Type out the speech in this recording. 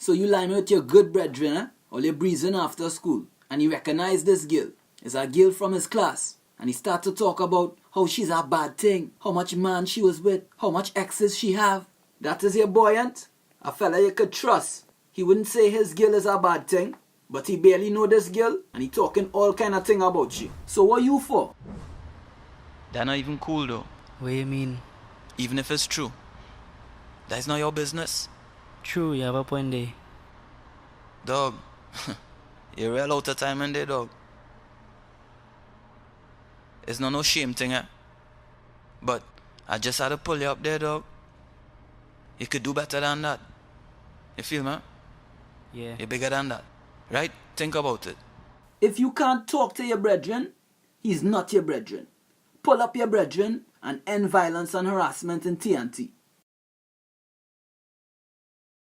So you line with your good brethren, eh? Or you're breezing after school, and he recognize this girl. It's a girl from his class. And he start to talk about how she's a bad thing, how much man she was with, how much exes she have. That is your buoyant? A fella you could trust. He wouldn't say his girl is a bad thing, but he barely know this girl, and he talking all kind of thing about you. So what you for? That not even cool though. What you mean? Even if it's true. That's not your business. True, you have a point there. Dog, you're real out of time in there, dog. It's not no shame thing, eh? But I just had to pull you up there, dog. You could do better than that. You feel me? Yeah. You're bigger than that. Right? Think about it. If you can't talk to your brethren, he's not your brethren. Pull up your brethren and end violence and harassment in T&T.